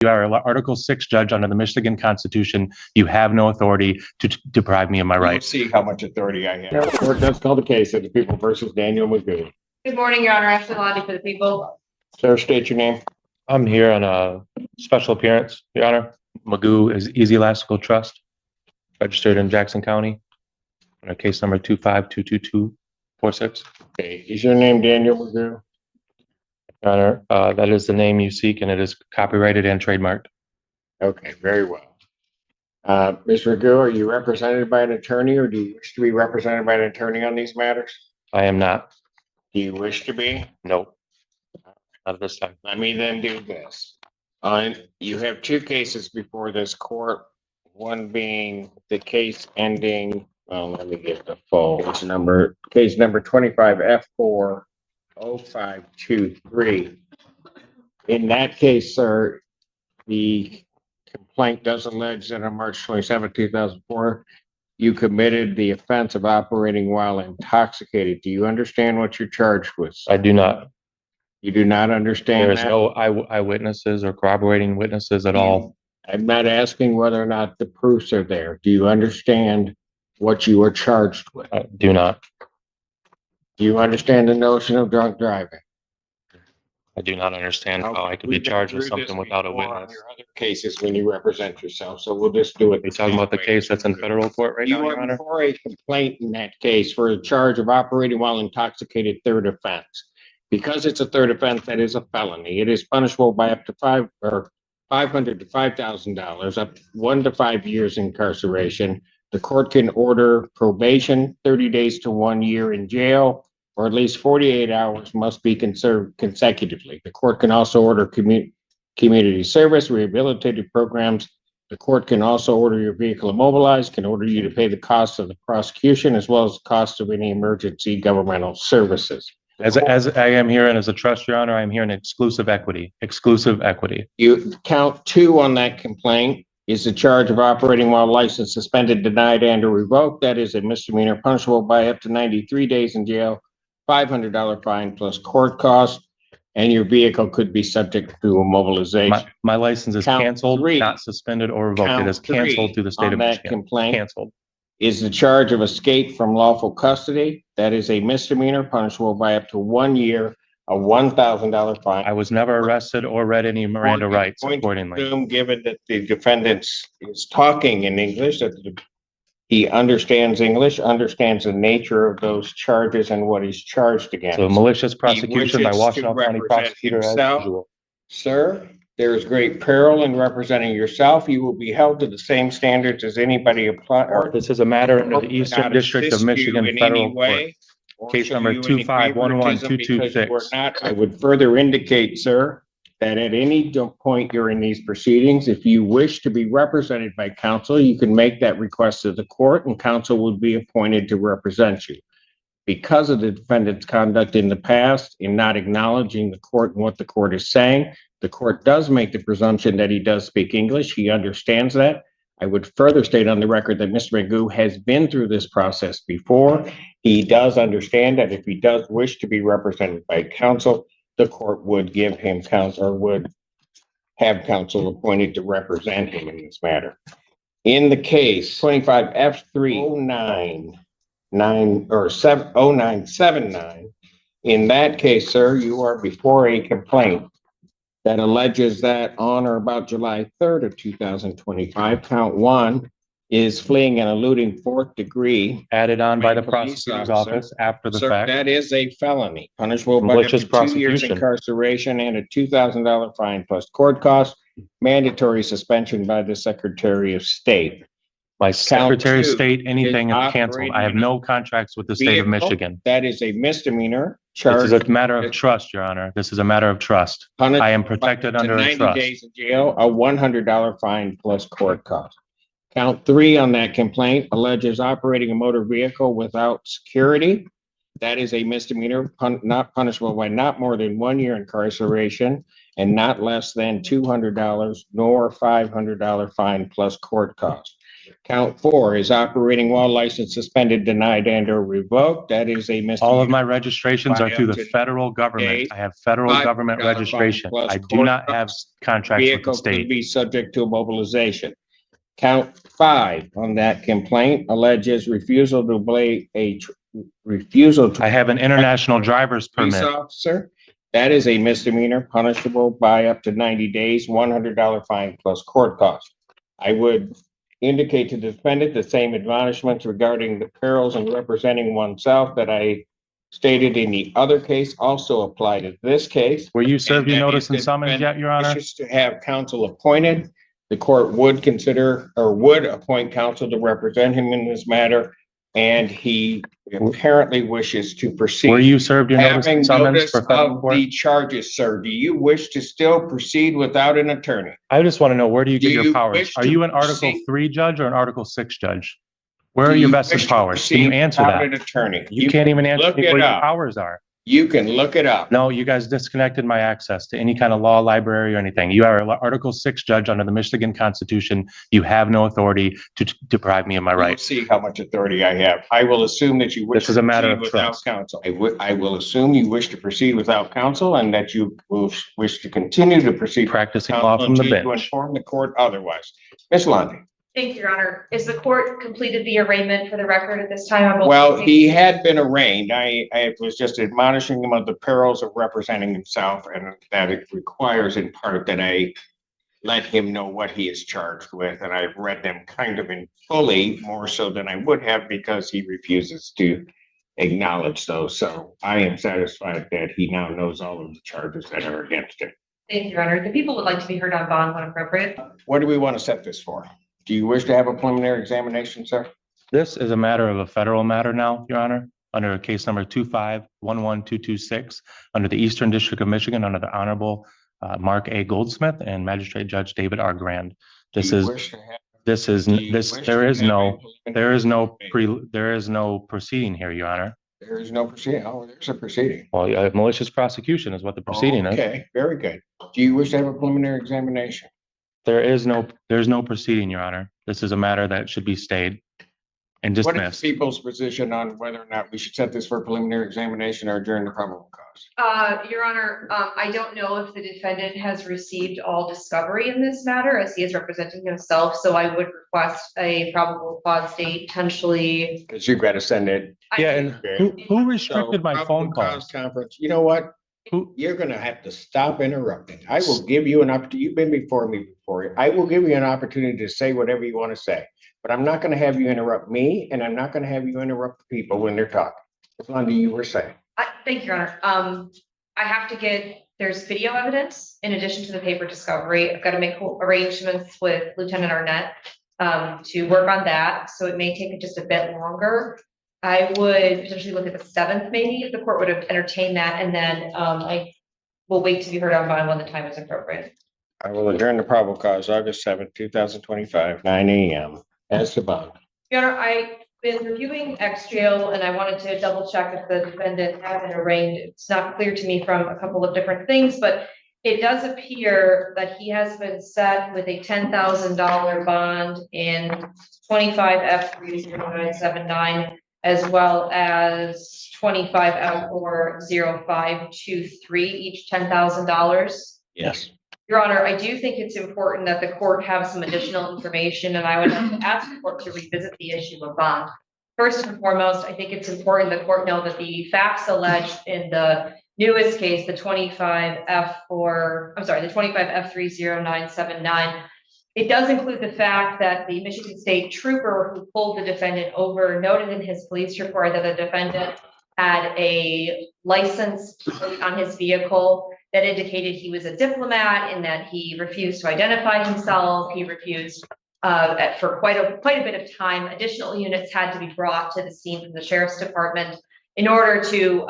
You are an Article 6 judge under the Michigan Constitution. You have no authority to deprive me of my rights. We'll see how much authority I have. Court does call the case of the people versus Daniel Magoo. Good morning, Your Honor. Ashley Lottie for the people. Sir, state your name. I'm here on a special appearance, Your Honor. Magoo is Easy Elastical Trust, registered in Jackson County, on case number 2522246. Okay, is your name Daniel Magoo? Your Honor, that is the name you seek, and it is copyrighted and trademarked. Okay, very well. Mr. Magoo, are you represented by an attorney, or do you wish to be represented by an attorney on these matters? I am not. Do you wish to be? No. Not at this time. Let me then do this. You have two cases before this court, one being the case ending, well, let me get the full number, case number 25F40523. In that case, sir, the complaint does allege that on March 27, 2004, you committed the offense of operating while intoxicated. Do you understand what you're charged with, sir? I do not. You do not understand There is that? no eyewitnesses or corroborating witnesses at all. I'm not asking whether or not the proofs are there. Do you understand what you are charged with? I do not. Do you understand the notion of drunk driving? I do not understand how I could be We've been charged with through this something without a before on witness. your other cases when you represent yourself, so we'll just do it. Are you talking about the case that's in federal court right now, You Your are Honor? before a complaint in that case for a charge of operating while intoxicated, third offense. Because it's a third offense, that is a felony. It is punishable by up to $500 to $5,000, up to 1 to 5 years incarceration. The court can order probation, 30 days to 1 year in jail, or at least 48 hours must be conserved consecutively. The court can also order community service, rehabilitative programs. The court can also order your vehicle immobilized, can order you to pay the cost of the prosecution, as well as the cost of any emergency governmental services. As I am here and as a trust, Your Honor, I am here in exclusive equity. Exclusive equity. You count 2 on that complaint is the charge of operating while license suspended, denied, and or revoked. That is a misdemeanor punishable by up to 93 days in jail, $500 fine plus court costs, and your vehicle could be subject to immobilization. My license is Count canceled, 3. not suspended or revoked. It Count is 3 canceled through the state on of that Michigan. complaint Canceled. is the charge of escape from lawful custody. That is a misdemeanor punishable by up to 1 year, a $1,000 fine. I was never arrested or read any Miranda rights Point to accordingly. assume, given that the defendant is talking in English, that he understands English, understands the nature of those charges and what he's charged against. So malicious prosecution by wishes to Washtenaw County represent prosecutor as himself. usual. Sir, there is great peril in representing yourself. You will be held to the same standards as anybody apply. Or This is a matter in the Eastern not District of assist you Michigan in Federal any Court. way, or Case show number you any 2511226. favoritism because you are not. I would further indicate, sir, that at any point you're in these proceedings, if you wish to be represented by counsel, you can make that request to the court and counsel will be appointed to represent you. Because of the defendant's conduct in the past, in not acknowledging the court and what the court is saying, the court does make the presumption that he does speak English. He understands that. I would further state on the record that Mr. Magoo has been through this process before. He does understand that if he does wish to be represented by counsel, the court would give him counsel or would have counsel appointed to represent him in this matter. In the case 25F30979, in that case, sir, you are before a complaint that alleges that on or about July 3rd of 2025, count 1 is fleeing and eluding 4th degree. Added on by the Police prosecutor's officer. office after the Sir, fact. that is a felony, punishable by up Malicious to 2 years prosecution. incarceration and a $2,000 fine plus court costs, mandatory suspension by the Secretary of State. My Secretary of 2 State, anything is is canceled. I have no contracts with the state of Vehicle, Michigan. that is a misdemeanor This charge. is a matter of trust, Your Honor. This is a matter of trust. punished I am by protected up to under a 90 trust. days in jail, a $100 fine plus court costs. Count 3 on that complaint alleges operating a motor vehicle without security. That is a misdemeanor, not punishable by not more than 1 year incarceration and not less than $200 nor $500 fine plus court costs. Count 4 is operating while license suspended, denied, and or revoked. That is a misdemeanor. All of my registrations are through the federal government. I have federal government registration. I do not have contracts with the Vehicle could state. be subject to immobilization. Count 5 on that complaint alleges refusal to obey refusal to I have an international driver's police permit. officer. That is a misdemeanor punishable by up to 90 days, $100 fine plus court costs. I would indicate to the defendant the same admonishments regarding the perils in representing oneself that I stated in the other case also apply to this case. Were you served your And that notice if and the summons yet, Your Honor? wishes to have counsel appointed, the court would consider or would appoint counsel to represent him in this matter. And he apparently wishes to proceed. Were you served your notice Having and summons notice for federal of court? the charges, sir, do you wish to still proceed without an attorney? I just want to know, where do you get Do your you powers? wish Are to you an Article proceed? 3 judge or an Article 6 judge? Where Do are your you vested wish to powers? Can you proceed answer without that? an attorney? You can't even answer look me it where your up. powers are. You can look it up. No, you guys disconnected my access to any kind of law library or anything. You are an Article 6 judge under the Michigan Constitution. You have no authority to deprive me of my We'll rights. see how much authority I have. I will assume that you wish This is to a matter proceed of without trust. counsel. I will assume you wish to proceed without counsel and that you will wish to continue to proceed. Practicing law from the until you bench. inform the court otherwise. Ms. Lundy. Thank you, Your Honor. Is the court completed the arraignment for the record at this time? on both Well, he cases? had been arraigned. I was just admonishing him of the perils of representing himself and that it requires in part that I let him know what he is charged with. And I've read them kind of in fully, more so than I would have because he refuses to acknowledge those. So I am satisfied that he now knows all of the charges that are against him. Thank you, Your Honor. The people would like to be heard on bond when appropriate. What do we want to set this for? Do you wish to have a preliminary examination, sir? This is a matter of a federal matter now, Your Honor, under case number 2511226, under the Eastern District of Michigan, under the Honorable Mark A. Goldsmith and Magistrate Judge David R. Grand. Do you wish to have- There is no proceeding here, Your Honor. There is no proceeding. Oh, there's a proceeding. Well, malicious prosecution is what the proceeding is. Okay, very good. Do you wish to have a preliminary examination? There's no proceeding, Your Honor. This is a matter that should be stayed and What is dismissed. people's position on whether or not we should set this for a preliminary examination or adjourn the probable cause? Your Honor, I don't know if the defendant has received all discovery in this matter as he is representing himself, so I would request a probable cause date potentially. Because you've got to send it. Yeah, and who restricted my So, phone probable calls? cause Conference, you know what? Who, You're gonna have to stop interrupting. I will give you an opportunity. You've been before me before. I will give you an opportunity to say whatever you want to say. But I'm not gonna have you interrupt me and I'm not gonna have you interrupt the people when they're talking. As long as you were saying. Thank you, Your Honor. I have to there's video evidence in addition to the paper discovery. I've got to make arrangements with Lieutenant Arnett to work on that, so it may take just a bit longer. I would potentially look at the 7th, maybe, if the court would have entertained that, and then I will wait to be heard on bond when the time is appropriate. I will adjourn the probable cause August 7th, 2025, 9 a.m. as to bond. Your Honor, I've been reviewing ex-jail and I wanted to double check if the defendant had been arraigned. It's not clear to me from a couple of different things, but it does appear that he has been set with a $10,000 bond in 25F30979, as well as 25F40523, each $10,000. Yes. Your Honor, I do think it's important that the court have some additional information, and I would ask the court to revisit the issue of bond. First and foremost, I think it's important the court know that the facts alleged in the newest case, the 25F30979, it does include the fact that the Michigan State trooper who pulled the defendant over noted in his police report that the defendant had a license on his vehicle that indicated he was a diplomat and that he refused to identify himself. He refused for quite a bit of time. Additional units had to be brought to the scene from the sheriff's department in order to,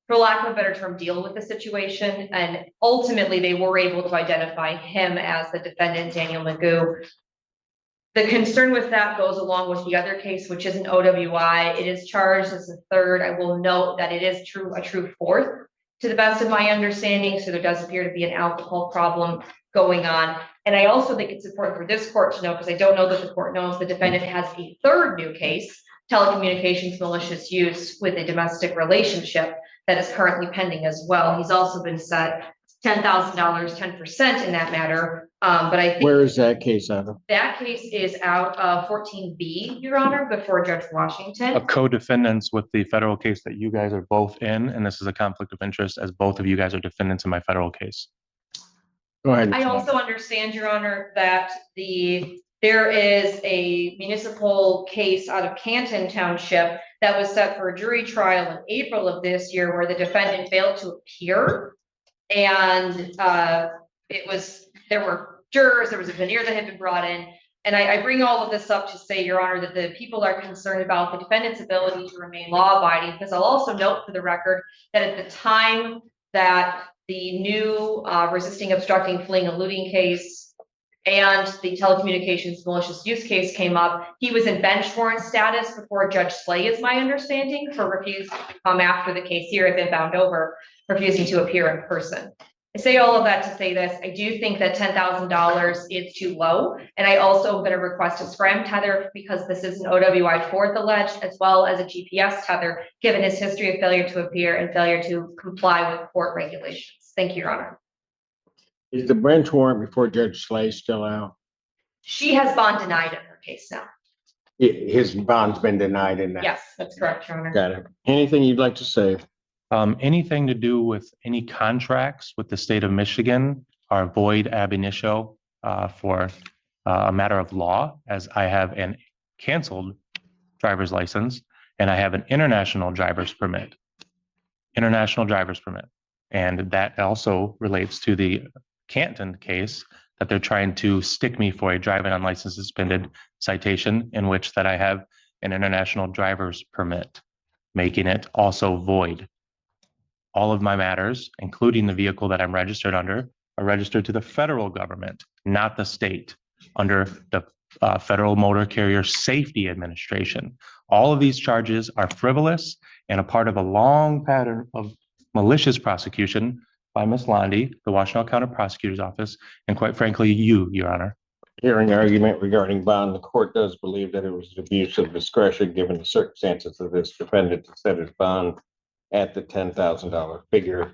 for lack of a better term, deal with the situation. And ultimately, they were able to identify him as the defendant, Daniel Magoo. The concern with that goes along with the other case, which is an OWI. It is charged as a third. I will note that it is a true fourth, to the best of my understanding. So there does appear to be an alcohol problem going on. And I also think it's important for this court to know, because I don't know that the court knows, the defendant has a third new case, telecommunications malicious use with a domestic relationship, that is currently pending as well. He's also been set $10,000, 10% in that matter. But I think Where is that case out of? that case is out of 14B, Your Honor, before Judge Washington. A co-defendants with the federal case that you guys are both in, and this is a conflict of interest as both of you guys are defendants in my federal case. Go ahead. I also understand, Your Honor, that there is a municipal case out of Canton Township that was set for a jury trial in April of this year, where the defendant failed to appear. And there were jurors, there was a veneer that had been brought in. And I bring all of this up to say, Your Honor, that the people are concerned about the defendant's ability to remain law-abiding, because I'll also note for the record that at the time that the new resisting, obstructing, fleeing, eluding case and the telecommunications malicious use case came up, he was in bench warrant status before Judge Slay, is my understanding, for refusing to come after the case here had been bound over, refusing to appear in person. I say all of that to say this: I do think that $10,000 is too low. And I also am going to request a SCRAM tether, because this is an OWI 4th alleged, as well as a GPS tether, given his history of failure to appear and failure to comply with court regulations. Thank you, Your Honor. Is the bench warrant before Judge Slay still out? She has bond denied in her case now. His bond's been denied in that. Yes, that's correct, Your Honor. Got it. Anything you'd like to say? Anything to do with any contracts with the state of Michigan are void ab initio for a matter of law, as I have an canceled driver's license and I have an international driver's permit. And that also relates to the Canton case that they're trying to stick me for a driving unlicensed suspended citation, in which that I have an international driver's permit, making it also void. All of my matters, including the vehicle that I'm registered under, are registered to the federal government, not the state, under the Federal Motor Carrier Safety Administration. All of these charges are frivolous and a part of a long pattern of malicious prosecution by Ms. Londy, the Washtenaw County Prosecutor's Office, and quite frankly, you, Your Honor. Hearing argument regarding bond, the court does believe that it was an abuse of discretion, given the circumstances of this defendant, to set his bond at the $10,000 figure.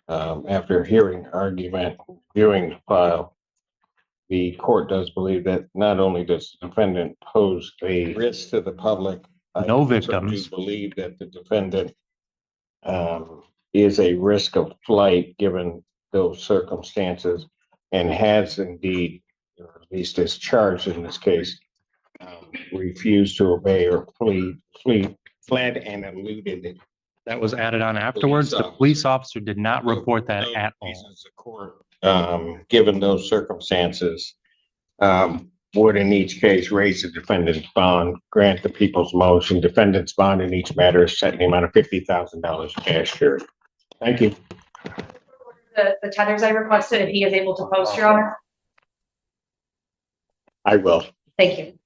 After hearing argument, viewing the file, the court does believe that not only does the defendant pose a risk to the public, No victims. I believe that the defendant is a risk of flight given those circumstances, and has indeed, or at least is charged in this case, refused to obey or fled and eluded it. That was added on afterwards. The police officer did not report that at all. The court, given those circumstances, would in each case raise the defendant's bond, grant the people's motion. Defendant's bond in each matter is set in the amount of $50,000 cash here. Thank you. The tethers I requested, if he is able to post, Your Honor. I will. Thank you.